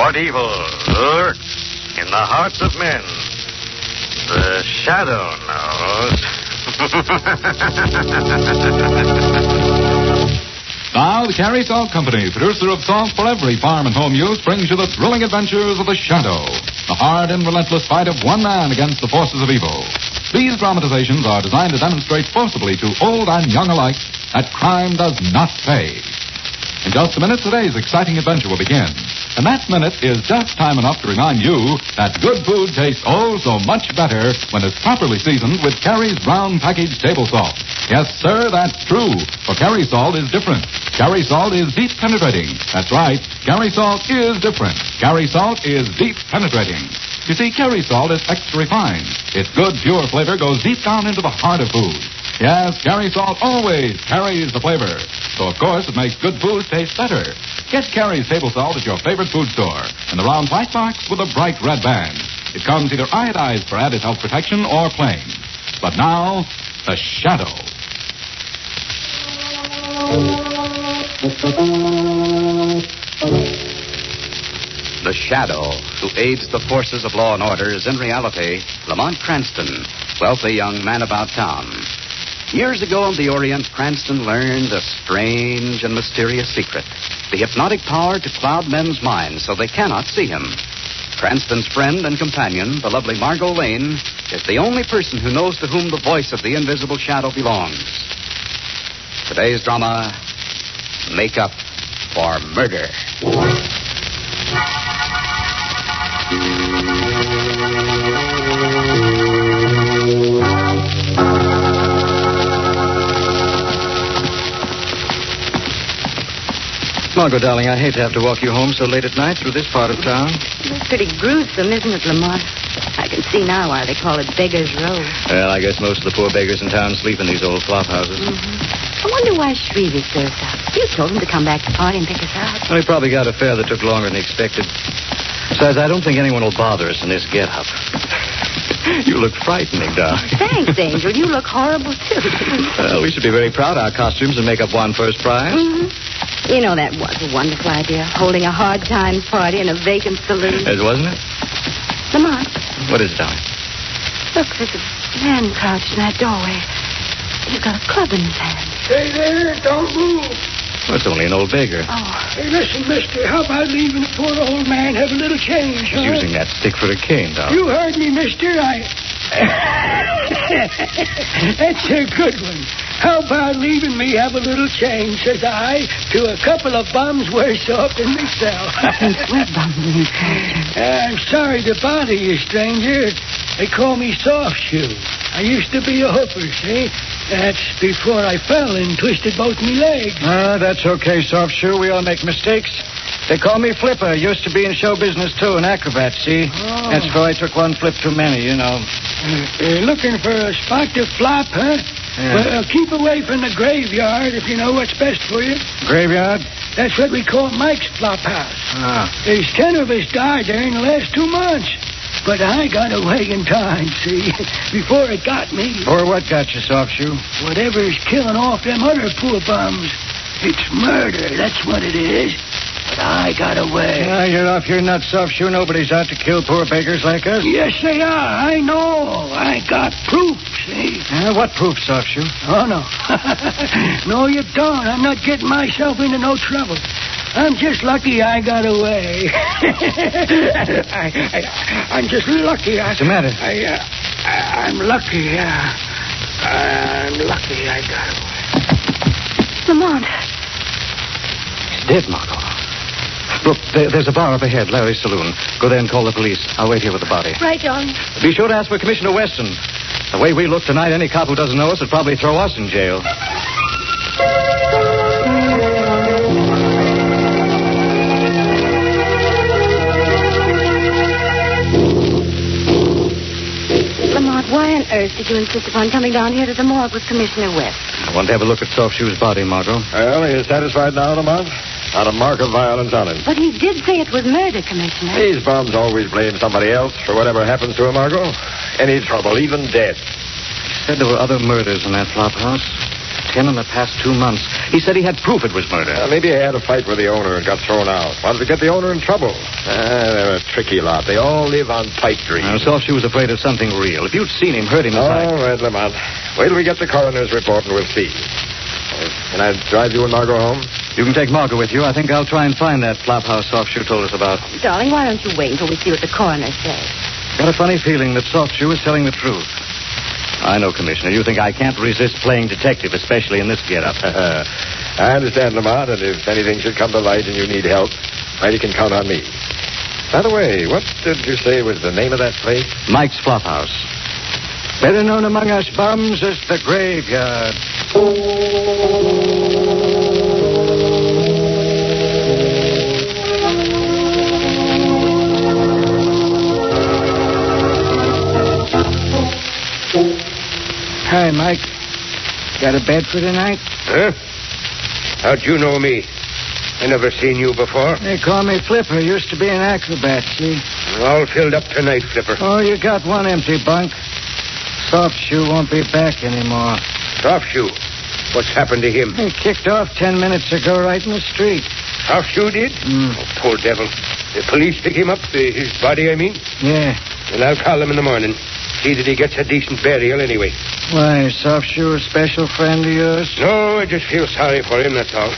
What evil lurks in the hearts of men? The shadow knows. Now, the Carrie Salt Company, producer of salt for every farm and home use, brings you the thrilling adventures of the Shadow, the hard and relentless fight of one man against the forces of evil. These dramatizations are designed to demonstrate forcibly to old and young alike that crime does not pay. In just a minute, today's exciting adventure will begin. And that minute is just time enough to remind you that good food tastes oh so much better when it's properly seasoned with Carrie's brown packaged table salt. Yes, sir, that's true. For Carrie salt is different. Carrie salt is deep penetrating. That's right. Carrie salt is different. Carrie salt is deep penetrating. You see, Carrie salt is extra refined. Its good, pure flavor goes deep down into the heart of food. Yes, Carrie salt always carries the flavor. So, of course, it makes good food taste better. Get Carrie's table salt at your favorite food store in the round white box with a bright red band. It comes either iodized for added health protection or plain. But now, the Shadow. The Shadow, who aids the forces of law and order, is in reality Lamont Cranston, wealthy young man about town. Years ago on the Orient, Cranston learned a strange and mysterious secret. The hypnotic power to cloud men's minds so they cannot see him. Cranston's friend and companion, the lovely Margo Lane, is the only person who knows to whom the voice of the invisible shadow belongs. Today's drama, Make Up for Murder. Margo, darling, I hate to have to walk you home so late at night through this part of town. It's pretty gruesome, isn't it, Lamont? I can see now why they call it Beggar's Row. Well, I guess most of the poor beggars in town sleep in these old flop houses. I wonder why Shreve is served up. You told him to come back to party and pick us up. Well, he probably got a fare that took longer than he expected. Besides, I don't think anyone will bother us in this get-up. You look frightening, darling. Thanks, Angel. You look horrible, too. Well, we should be very proud our costumes and makeup won first prize. You know, that was a wonderful idea, holding a hard times party in a vacant saloon. Yes, wasn't it? Lamont. What is it, darling? Look, there's a man crouched in that doorway. He's got a club in his hand. Stay there. Don't move. Well, it's only an old beggar. Oh. Hey, listen, mister. How about leaving the poor old man have a little change, He's using that stick for a cane, darling. You heard me, mister. That's a good one. How about leaving me have a little change, says I, to a couple of bums worse off than myself. We're bumbling. I'm sorry to bother you, stranger. They call me Soft Shoe. I used to be a hooper, see? That's before I fell and twisted both my legs. That's okay, Soft Shoe. We all make mistakes. They call me Flipper. Used to be in show business, too, an acrobat, see? Oh. That's before I took one flip too many, you know. Looking for a spot to flop, huh? Yeah. Well, keep away from the graveyard if you know what's best for you. Graveyard? That's what we call Mike's flop house. Ah. There's 10 of us died there in the last 2 months. But I got away in time, see, before it got me. Or what got you, Soft Shoe? Whatever's killing off them other poor bums. It's murder, that's what it is. But I got away. You're off your nuts, Soft Shoe. Nobody's out to kill poor beggars like us. Yes, they are. I know. I got proof, see. What proof, Soft Shoe? Oh, no. No, you don't. I'm not getting myself into no trouble. I'm just lucky I got away. I'm just lucky. What's the matter? I'm lucky. I'm lucky I got away. Lamont. He's dead, Margo. Look, there's a bar up ahead, Larry's saloon. Go there and call the police. I'll wait here with the body. Right, darling. Be sure to ask for Commissioner Weston. The way we look tonight, any cop who doesn't know us would probably throw us in jail. Why on earth did you insist upon coming down here to the morgue with Commissioner West? I want to have a look at Soft Shoe's body, Margo. Well, are you satisfied now, Lamont? Not a mark of violence on him. But he did say it was murder, Commissioner. These bums always blame somebody else for whatever happens to him, Margo. Any trouble, even death. He said there were other murders in that flop house. 10 in the past 2 months. He said he had proof it was murder. Maybe he had a fight with the owner and got thrown out. Wanted to get the owner in trouble. They're a tricky lot. They all live on pipe dreams. Soft Shoe was afraid of something real. If you'd seen him, heard him aside. All right, Lamont. Wait till we get the coroner's report and we'll see. Can I drive you and Margo home? You can take Margo with you. I think I'll try and find that flop house Soft Shoe told us about. Darling, why don't you wait until we see what the coroner says? Got a funny feeling that Soft Shoe is telling the truth. I know, Commissioner. You think I can't resist playing detective, especially in this getup. I understand, Lamont, and if anything should come to light and you need help, well, you can count on me. By the way, what did you say was the name of that place? Mike's Flop House. Better known among us bums as the Graveyard. Hi, Mike. Got a bed for tonight? Huh? How'd you know me? I never seen you before. They call me Flipper. Used to be an acrobat, see? All filled up tonight, Flipper. Oh, you got one empty bunk. Soft Shoe won't be back anymore. Soft Shoe. What's happened to him? He kicked off 10 minutes ago right in the street. Soft Shoe did? Oh, poor devil. The police pick him up, his body, I mean? Yeah. Well, I'll call him in the morning. See that he gets a decent burial anyway. Why, is Soft Shoe a special friend of yours? No, I just feel sorry for him, that's all.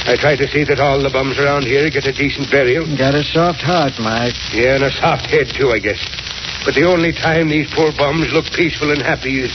I try to see that all the bums around here get a decent burial. Got a soft heart, Mike. Yeah, and a soft head, too, I guess. But the only time these poor bums look peaceful and happy is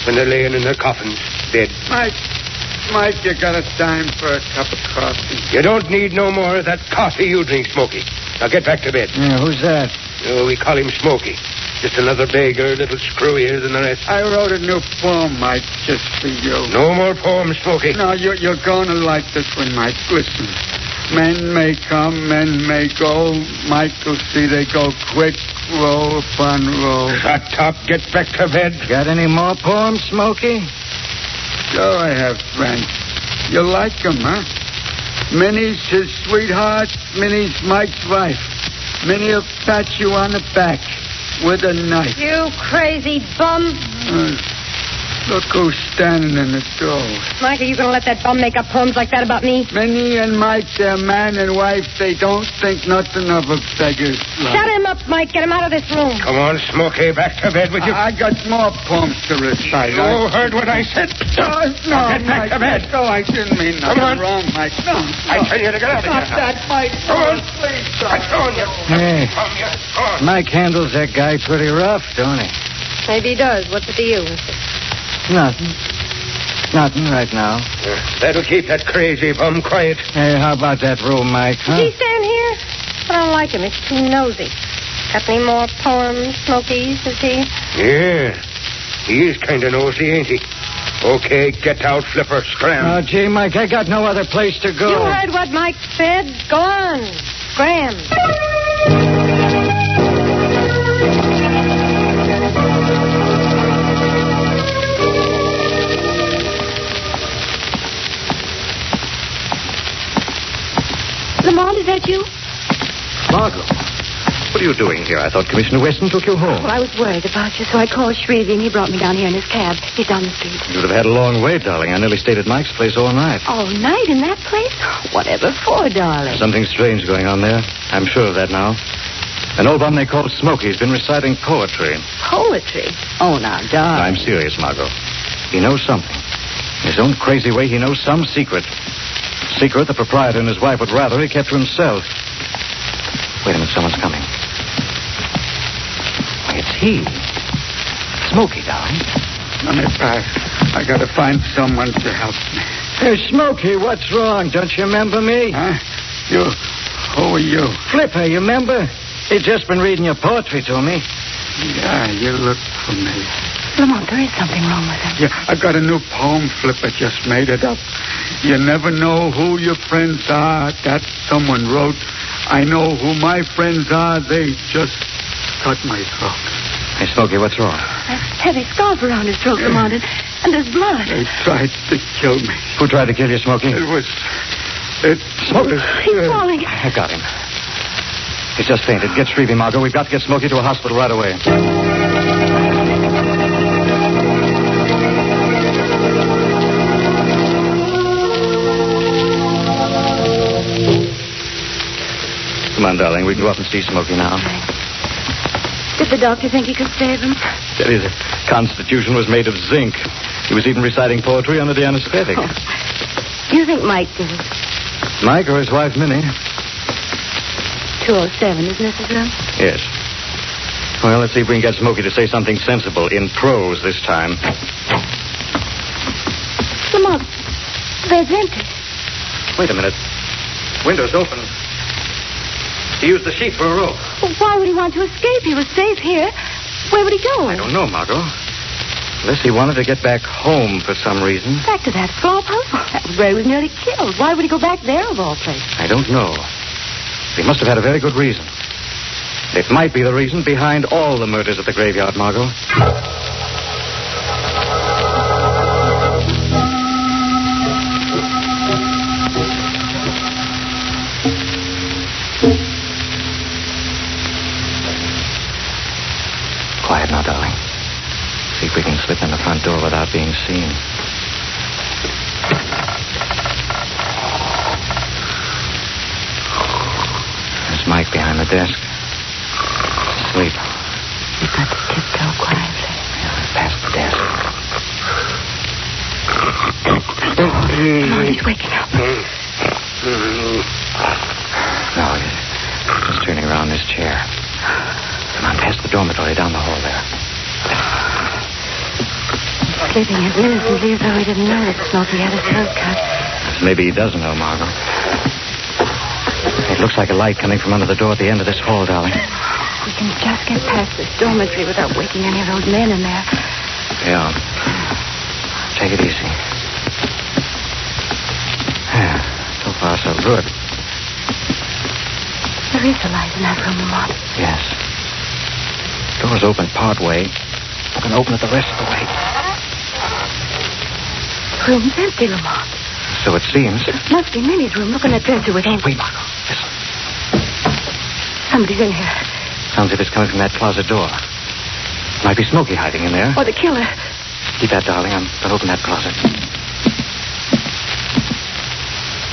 when they're laying in their coffins, dead. Mike, you got a dime for a cup of coffee? You don't need no more of that coffee you drink, Smokey. Now get back to bed. Yeah, who's that? Oh, we call him Smokey. Just another beggar, a little screwier than the rest. I wrote a new poem, Mike, just for you. No more poems, Smokey. No, you're going to like this one, Mike. Listen. Men may come, men may go. Michael, see, they go quick, roll upon roll. Shut up. Get back to bed. Got any more poems, Smokey? Sure I have, friends. You like them, huh? Minnie's his sweetheart. Minnie's Mike's wife. Minnie'll pat you on the back with a knife. You crazy bum. Look who's standing in the door. Mike, are you going to let that bum make up poems like that about me? Minnie and Mike, they're man and wife. They don't think nothing of a beggar's life. Shut him up, Mike. Get him out of this room. Come on, Smokey, back to bed with you. I got more poems to recite. You heard what I said. No, Get back to bed. No, I didn't mean nothing Come on. wrong, Mike. No. I tell you to get out of here. Stop that, Mike. Come on. Please, I'm throwing you. Hey. Come here. Go on. Mike handles that guy pretty rough, don't he? Maybe he does. What's it to you? Nothing. Nothing right now. That'll keep that crazy bum quiet. Hey, how about that room, Mike, huh? Does he stand here? I don't like him. He's too nosy. Got any more poems, Smokies, is he? Yeah. He is kind of nosy, ain't he? Okay, get out, Flipper. Scram. Oh, gee, Mike, I got no other place to go. You heard what Mike said. Go on. Scram. Lamont, is that you? Margo, what are you doing here? I thought Commissioner Weston took you home. Well, I was worried about you, so I called Shrevey, and he brought me down here in his cab. He's down the street. You'd have had a long wait, darling. I nearly stayed at Mike's place all night. All night in that place? Whatever for, darling? Something strange going on there. I'm sure of that now. An old bum they called Smokey's been reciting poetry. Poetry? Oh, now, darling. I'm serious, Margo. He knows something. In his own crazy way, he knows some secret. Secret the proprietor and his wife would rather he kept to himself. Wait a minute, someone's coming. Why, it's he. Smokey, darling. Let me pass. I gotta find someone to help me. Hey, Smokey, what's wrong? Don't you remember me? Huh? You? Who are you? Flipper, you remember? He's just been reading your poetry to me. Yeah, you look familiar. Lamont, there is something wrong with him. Yeah, I got a new poem, Flipper. Just made it up. You never know who your friends are. That someone wrote. I know who my friends are. They just cut my throat. Hey, Smokey, what's wrong? A heavy scarf around his throat, Lamont, and there's blood. They tried to kill me. Who tried to kill you, Smokey? Smokey. He's falling. I got him. He's just fainted. Get Shrevey, Margo. We've got to get Smokey to a hospital right away. Come on, darling. We can go up and see Smokey now. Did the doctor think he could save him? Said his constitution was made of zinc. He was even reciting poetry under the anesthetic. Oh. You think Mike did it? Mike or his wife, Minnie? 207, isn't it, Mrs. Lund? Yes. Well, let's see if we can get Smokey to say something sensible in prose this time. Lamont, bed's empty. Wait a minute. Window's open. He used the sheet for a rope. Well, why would he want to escape? He was safe here. Where would he go? I don't know, Margo. Unless he wanted to get back home for some reason. Back to that swamp house? That was where he was nearly killed. Why would he go back there, of all places? I don't know. He must have had a very good reason. It might be the reason behind all the murders at the graveyard, Margo. Quiet now, darling. See if we can slip in the front door without being seen. There's Mike behind the desk. Asleep. You've got to tiptoe quietly. Yeah, past the desk. Oh, he's waking up. No, he's just turning around in his chair. Come on, past the dormitory, down the hall there. Sleeping as innocently as though he didn't know that Smokey had his throat cut. Maybe he doesn't know, Margo. It looks like a light coming from under the door at the end of this hall, darling. We can just get past this dormitory without waking any of those men in there. Yeah. Take it easy. Yeah, so far, so good. There is a light in that room, Lamont. Yes. Door's open part way. We're going to open it the rest of the way. The room's empty, Lamont. So it seems. It must be Minnie's room. Look in that dresser with him. Wait, Margo. Listen. Somebody's in here. Sounds as if it's coming from that closet door. Might be Smokey hiding in there. Or the killer. Keep that, darling. I'm going to open that closet.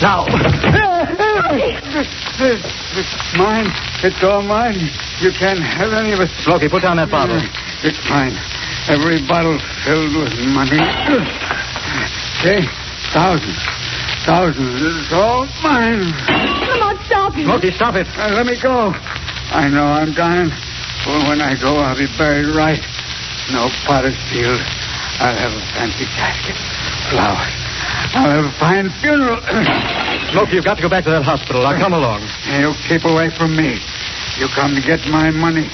Now. It's mine. It's all mine. You can't have any of it. Smokey, put down that bottle. It's mine. Every bottle filled with money. See? Thousands. It's all mine. Lamont, stop him. Smokey, stop it. Let me go. I know I'm dying. But when I go, I'll be buried right. No potter's field. I'll have a fancy casket. Flowers. I'll have a fine funeral. Smokey, you've got to go back to that hospital. Now, come along. You keep away from me. You come to get my money.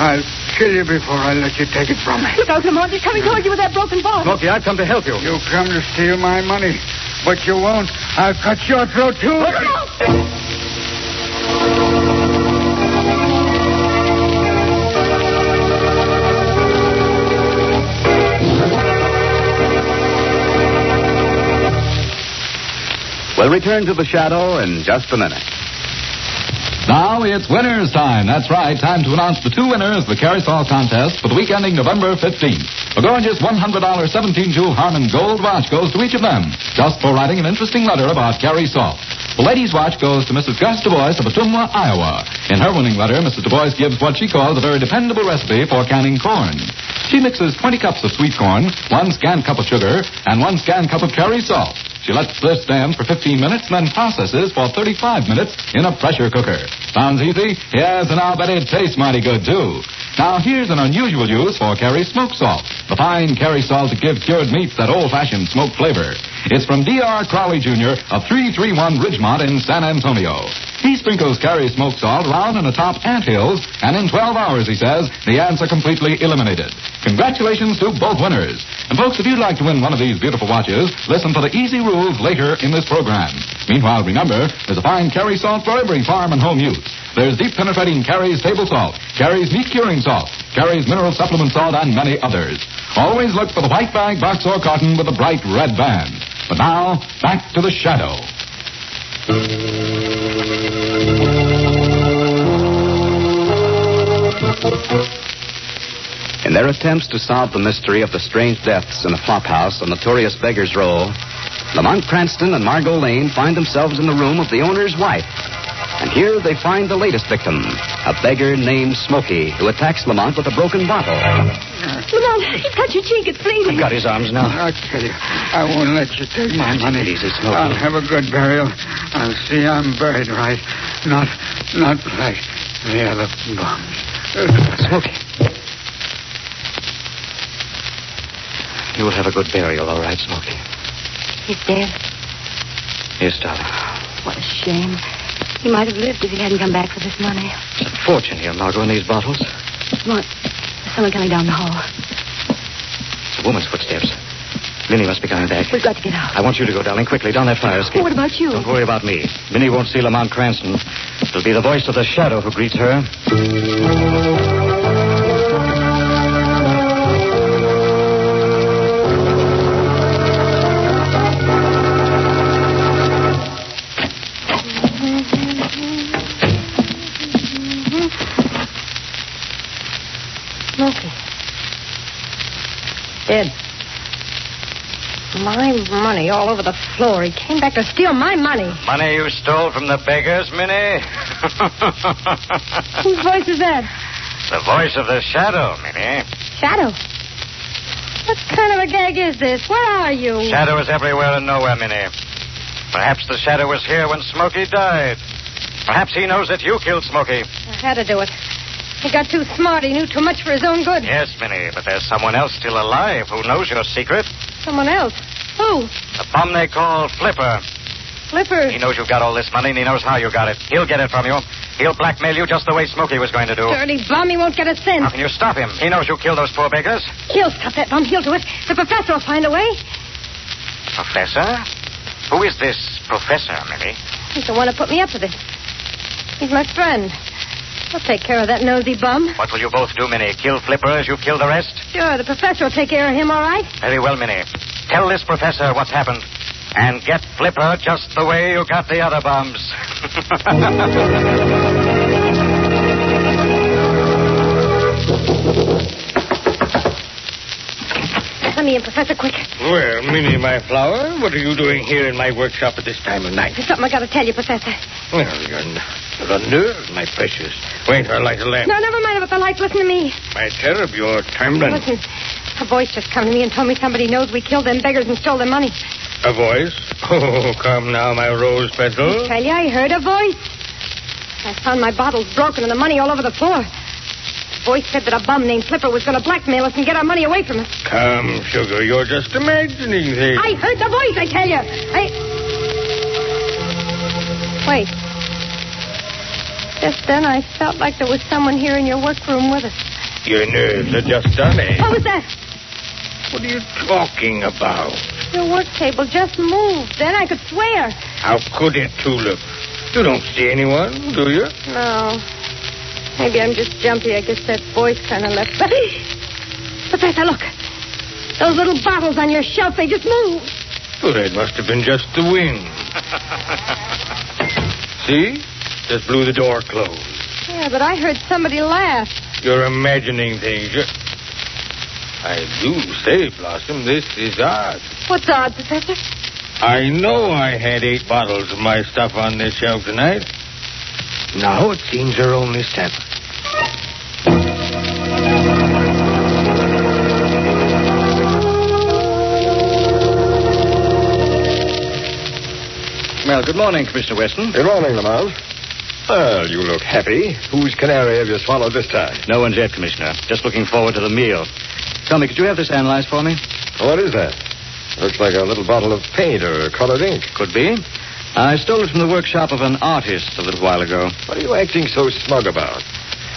I'll kill you before I let you take it from me. Look out, Lamont. He's coming toward you with that broken bottle. Smokey, I've come to help you. You come to steal my money, but you won't. I'll cut your throat, too. Look out! We'll return to the shadow in just a minute. Now it's winners' time. That's right. Time to announce the two winners of the Carrie Salt contest for the week ending November 15th. A gorgeous $100 17-jewel Harman gold watch goes to each of them, just for writing an interesting letter about Carrie Salt. The ladies' watch goes to Mrs. Gus Du Bois of Ottumwa, Iowa. In her winning letter, Mrs. Du Bois gives what she calls a very dependable recipe for canning corn. She mixes 20 cups of sweet corn, 1 scant cup of sugar, and 1 scant cup of Carrie Salt. She lets this stand for 15 minutes and then processes for 35 minutes in a pressure cooker. Sounds easy? Yes, and I'll bet it tastes mighty good, too. Now, here's an unusual use for Carrie smoked salt, the fine Carrie salt that gives cured meats that old-fashioned smoked flavor. It's from D.R. Crowley, Jr. of 331 Ridgemont in San Antonio. He sprinkles Carrie smoked salt around in the top ant hills, and in 12 hours, he says, the ants are completely eliminated. Congratulations to both winners. And folks, if you'd like to win one of these beautiful watches, listen for the easy rules later in this program. Meanwhile, remember, there's a fine Carrie salt for every farm and home use. There's deep penetrating Carrie's table salt, Carrie's meat curing salt, Carrie's mineral supplement salt, and many others. Always look for the white bag, box, or carton with a bright red band. But now, back to the shadow. In their attempts to solve the mystery of the strange deaths in the flophouse on Notorious Beggar's Row, Lamont Cranston and Margo Lane find themselves in the room of the owner's wife. And here they find the latest victim, a beggar named Smokey, who attacks Lamont with a broken bottle. Lamont, he's got your cheek. It's bleeding. I've got his arms now. I'll tell you, I won't let you take my money. Easy, Smokey. I'll have a good burial. I'll see I'm buried right. Not like the other bums. Smokey. You will have a good burial, all right, Smokey. He's dead. Yes, darling. What a shame. He might have lived if he hadn't come back for this money. There's a fortune here, Margo, in these bottles. Lamont, there's someone coming down the hall. It's a woman's footsteps. Minnie must be coming back. We've got to get out. I want you to go, darling, quickly, down that fire escape. What about you? Don't worry about me. Minnie won't see Lamont Cranston. It'll be the voice of the shadow who greets her. Smokey. Dead. My money all over the floor. He came back to steal my money. Money you stole from the beggars, Minnie? Whose voice is that? The voice of the shadow, Minnie. Shadow. What kind of a gag is this? Where are you? Shadow is everywhere and nowhere, Minnie. Perhaps the shadow was here when Smokey died. Perhaps he knows that you killed Smokey. I had to do it. He got too smart. He knew too much for his own good. Yes, Minnie, but there's someone else still alive who knows your secret. Someone else? Who? The bum they call Flipper. Flipper. He knows you've got all this money, and he knows how you got it. He'll get it from you. He'll blackmail you just the way Smokey was going to do. Dirty bum. He won't get a cent. How can you stop him? He knows you killed those poor beggars. He'll stop that bum. He'll do it. The professor will find a way. Professor? Who is this professor, Minnie? He's the one who put me up to this. He's my friend. I'll take care of that nosy bum. What will you both do, Minnie? Kill Flipper as you killed the rest? Sure, the professor will take care of him, all right? Very well, Minnie. Tell this professor what's happened. And get Flipper just the way you got the other bums. Let me in, Professor, quick. Well, Minnie, my flower, what are you doing here in my workshop at this time of night? There's something I got to tell you, Professor. Well, you're a nerve, my precious. Wait, I'll light a lamp. No, never mind about the lights. Listen to me. My cherub, your time running. Listen, a voice just come to me and told me somebody knows we killed them beggars and stole their money. A voice? Oh, come now, my rose petal. I tell you, I heard a voice. I found my bottles broken and the money all over the floor. The voice said that a bum named Flipper was going to blackmail us and get our money away from us. Come, sugar, you're just imagining things. I heard the voice, I tell you. Wait. Just then I felt like there was someone here in your workroom with us. Your nerves are just done, eh? What was that? What are you talking about? Your work table just moved. Then I could swear. How could it, Tulip? You don't see anyone, do you? No. Maybe I'm just jumpy. I guess that voice kind of left. Professor, look. Those little bottles on your shelf, they just moved. Well, it must have been just the wind. See? Just blew the door closed. Yeah, but I heard somebody laugh. You're imagining things. I do say, Blossom, this is odd. What's odd, Professor? I know I had 8 bottles of my stuff on this shelf tonight. Now it seems there are only 7. Well, good morning, Commissioner Weston. Good morning, Lamont. Well, you look happy. Whose canary have you swallowed this time? No one's yet, Commissioner. Just looking forward to the meal. Tell me, could you have this analyzed for me? What is that? Looks like a little bottle of paint or colored ink. Could be. I stole it from the workshop of an artist a little while ago. What are you acting so smug about?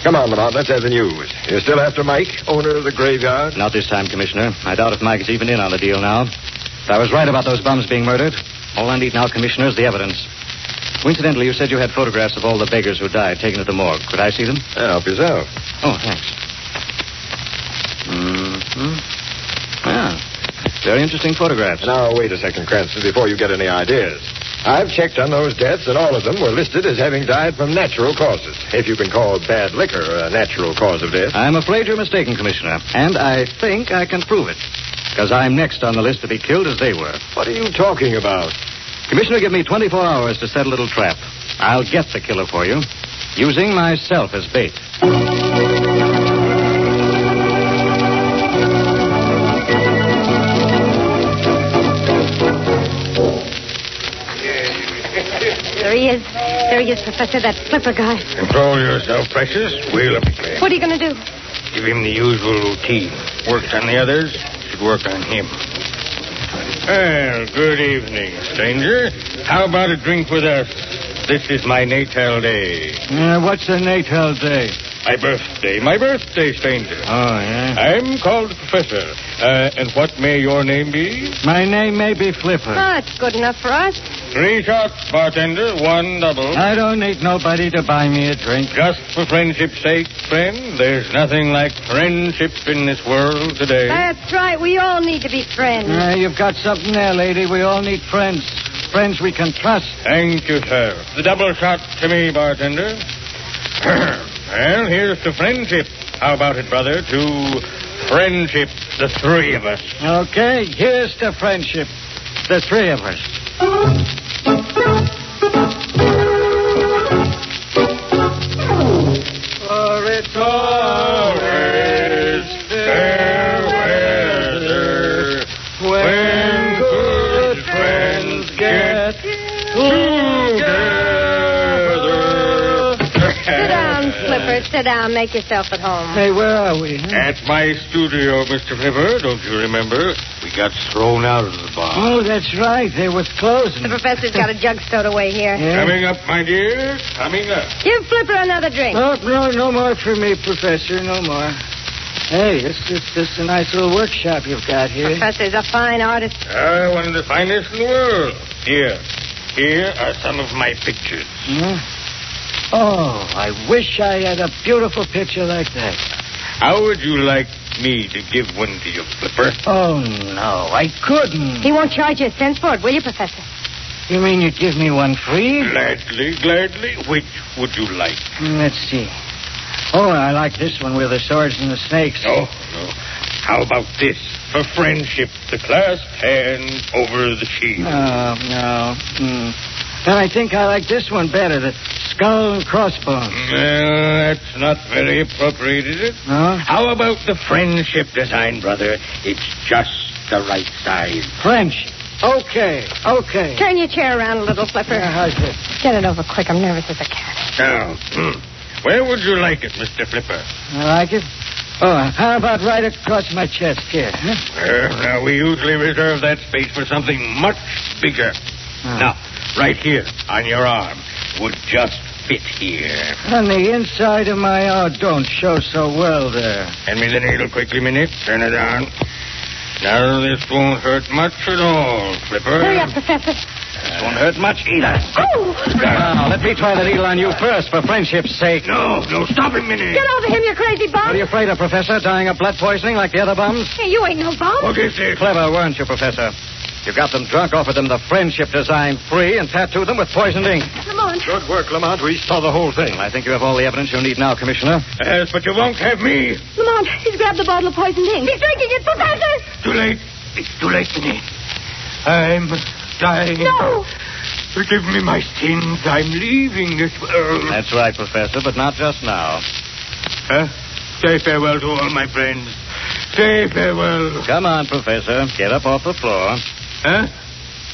Come on, Lamont, let's have the news. You're still after Mike, owner of the graveyard? Not this time, Commissioner. I doubt if Mike is even in on the deal now. If I was right about those bums being murdered, all I need now, Commissioner, is the evidence. Coincidentally, you said you had photographs of all the beggars who died taken at the morgue. Could I see them? Help yourself. Oh, thanks. Yeah. Very interesting photographs. Now, wait a second, Cranston, before you get any ideas. I've checked on those deaths, and all of them were listed as having died from natural causes. If you can call bad liquor a natural cause of death. I'm afraid you're mistaken, Commissioner. And I think I can prove it. Because I'm next on the list to be killed as they were. What are you talking about? Commissioner, give me 24 hours to set a little trap. I'll get the killer for you, using myself as bait. There he is, Professor, that flipper guy. Control yourself, Precious. We'll up the claim. What are you going to do? Give him the usual routine. Works on the others, should work on him. Well, good evening, stranger. How about a drink with us? This is my natal day. What's a natal day? My birthday, stranger. Oh, yeah? I'm called Professor. And what may your name be? My name may be Flipper. Oh, it's good enough for us. 3 shots, bartender, 1 double. I don't need nobody to buy me a drink. Just for friendship's sake, friend. There's nothing like friendship in this world today. That's right. We all need to be friends. You've got something there, lady. We all need friends. Friends we can trust. Thank you, sir. The double shot to me, bartender. Well, here's to friendship. How about it, brother? To friendship, the 3 of us. Okay, here's to friendship. The 3 of us. For it's always fair weather when good friends get together. Sit down, Flipper. Sit down. Make yourself at home. Hey, where are we? At my studio, Mr. Flipper, don't you remember? We got thrown out of the bar. Oh, that's right. They was closing. The professor's got a jug stowed away here. Yeah. Coming up, my dear. Coming up. Give Flipper another drink. Oh, no more for me, Professor. No more. Hey, this is a nice little workshop you've got here. Professor's a fine artist. One of the finest in the world. Here are some of my pictures. Yeah? Oh, I wish I had a beautiful picture like that. How would you like me to give one to you, Flipper? Oh, no, I couldn't. He won't charge you a cent for it, will you, Professor? You mean you'd give me one free? Gladly. Which would you like? Let's see. Oh, I like this one with the swords and the snakes. No. How about this? For friendship, the clasped hand over the shield. No. Then I think I like this one better, the skull and crossbones. Well, that's not very appropriate, is it? No? How about the friendship design, brother? It's just the right size. Friendship. Okay. Turn your chair around a little, Flipper. How's this? Get it over quick. I'm nervous as a cat. Now, where would you like it, Mr. Flipper? I like it. Oh, how about right across my chest here? Huh? Now, we usually reserve that space for something much bigger. Now, right here on your arm would just fit here. On the inside of my arm. Don't show so well there. Hand me the needle quickly, Minnie. Turn it on. Now, this won't hurt much at all, Flipper. Hurry up, Professor. This won't hurt much either. Oh! Now, let me try the needle on you first, for friendship's sake. No, stop him, Minnie. Get over him, you crazy bum. What are you afraid of, Professor? Dying of blood poisoning like the other bums? Hey, you ain't no bum. What is it? Clever, weren't you, Professor? You got them drunk, offered them the friendship design free, and tattooed them with poisoned ink. Lamont. Good work, Lamont. We saw the whole thing. I think you have all the evidence you need now, Commissioner. Yes, but you won't have me. Lamont, he's grabbed the bottle of poisoned ink. He's drinking it, Professor. Too late. It's too late, Minnie. I'm dying. No. Forgive me my sins. I'm leaving this world. That's right, Professor, but not just now. Huh? Say farewell to all my friends. Say farewell. Come on, Professor. Get up off the floor. Huh?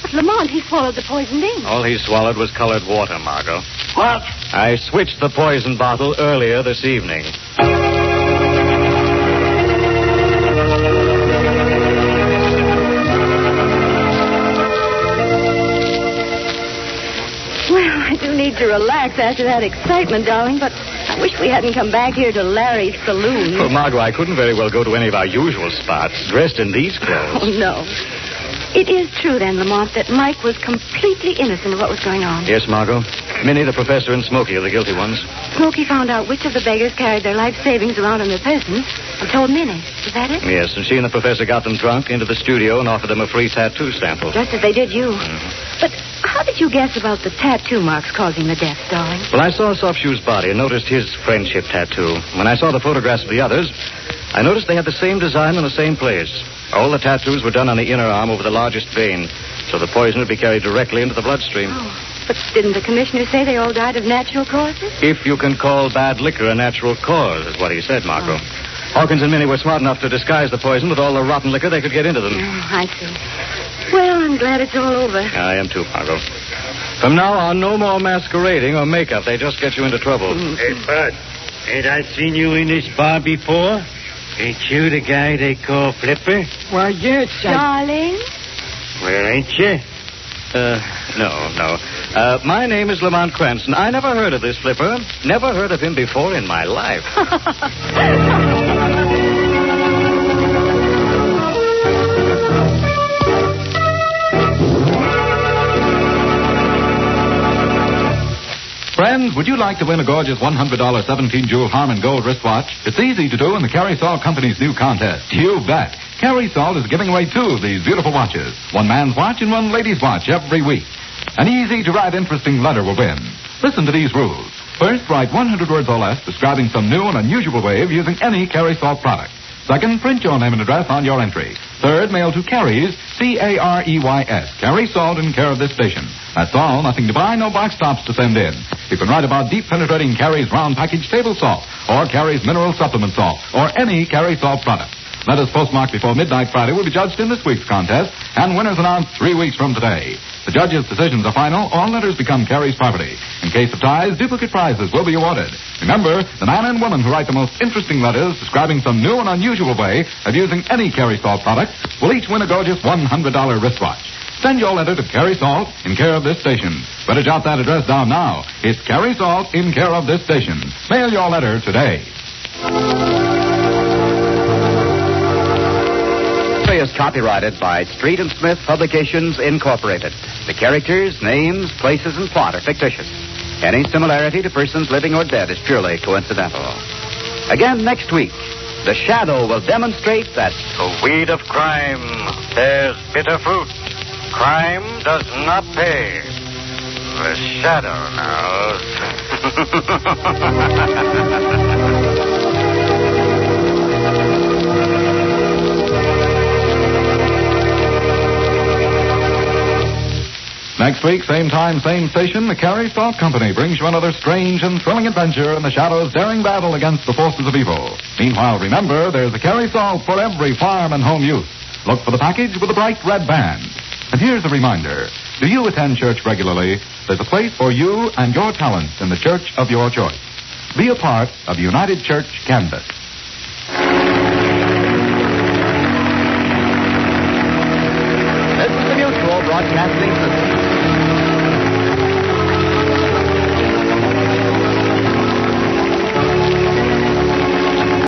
But Lamont, he swallowed the poisoned ink. All he swallowed was colored water, Margo. What? I switched the poison bottle earlier this evening. Well, I do need to relax after that excitement, darling, but I wish we hadn't come back here to Larry's saloon. Well, Margo, I couldn't very well go to any of our usual spots dressed in these clothes. Oh, no. It is true, then, Lamont, that Mike was completely innocent of what was going on. Yes, Margo. Minnie, the professor, and Smokey are the guilty ones. Smokey found out which of the beggars carried their life savings around on their persons and told Minnie. Is that it? Yes, and she and the professor got them drunk into the studio and offered them a free tattoo sample. Just as they did you. But how did you guess about the tattoo marks causing the death, darling? Well, I saw Soft-Shoe's body and noticed his friendship tattoo. When I saw the photographs of the others, I noticed they had the same design in the same place. All the tattoos were done on the inner arm over the largest vein, so the poison would be carried directly into the bloodstream. Oh. But didn't the commissioner say they all died of natural causes? If you can call bad liquor a natural cause, is what he said, Marco. Hawkins and Minnie were smart enough to disguise the poison with all the rotten liquor they could get into them. Oh, I see. Well, I'm glad it's all over. I am too, Marco. From now on, no more masquerading or makeup. They just get you into trouble. Hey, Bud, ain't I seen you in this bar before? Ain't you the guy they call Flipper? Why, yes, Darling? Well, ain't you? No. My name is Lamont Cranston. I never heard of this Flipper. Never heard of him before in my life. Friends, would you like to win a gorgeous $100 17-jewel Harmon Gold wristwatch? It's easy to do in the Carrie Salt Company's new contest. You bet. Carrie Salt is giving away 2 of these beautiful watches. One man's watch and one lady's watch every week. An easy-to-write, interesting letter will win. Listen to these rules. First, write 100 words or less describing some new and unusual way of using any Carrie Salt product. Second, print your name and address on your entry. Third, mail to Carrie's, C-A-R-E-Y-S, Carrie Salt, in care of this station. That's all. Nothing to buy, no box tops to send in. You can write about deep penetrating Carrie's round package table salt, or Carrie's mineral supplement salt, or any Carrie Salt product. Letters postmarked before midnight Friday will be judged in this week's contest, and winners announced 3 weeks from today. The judges' decisions are final. All letters become Carrie's property. In case of ties, duplicate prizes will be awarded. Remember, the man and woman who write the most interesting letters describing some new and unusual way of using any Carrie Salt product will each win a gorgeous $100 wristwatch. Send your letter to Carrie Salt in care of this station. Better jot that address down now. It's Carrie Salt in care of this station. Mail your letter today. Is copyrighted by Street & Smith Publications, Incorporated. The characters, names, places, and plot are fictitious. Any similarity to persons living or dead is purely coincidental. Again next week, the Shadow will demonstrate that The weed of crime bears bitter fruit. Crime does not pay. The shadow knows. Next week, same time, same station, the Carrie Salt Company brings you another strange and thrilling adventure in the Shadow's daring battle against the forces of evil. Meanwhile, remember, there's a Carrie Salt for every farm and home use. Look for the package with a bright red band. And here's a reminder. Do you attend church regularly? There's a place for you and your talents in the church of your choice. Be a part of the United Church Canvas. This is the Mutual Broadcasting System.